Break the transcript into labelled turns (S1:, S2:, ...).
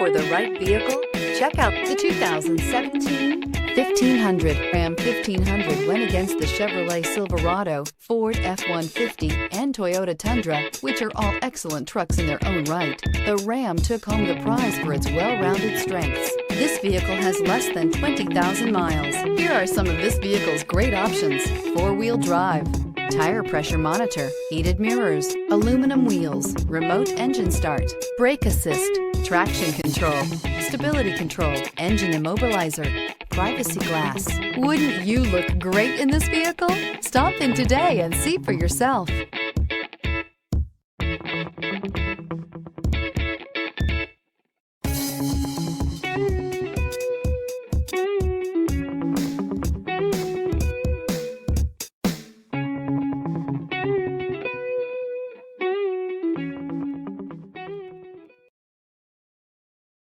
S1: for the right vehicle? Check out the 2017 1500. Ram 1500 went against the Chevrolet Silverado, Ford F-150, and Toyota Tundra, which are all excellent trucks in their own right. The Ram took home the prize for its well-rounded strengths. This vehicle has less than 20,000 miles. Here are some of this vehicle's great options: four-wheel drive, tire pressure monitor, heated mirrors, aluminum wheels, remote engine start, brake assist, traction control, stability control, engine immobilizer, privacy glass. Wouldn't you look great in this vehicle? Stop in today and see for yourself.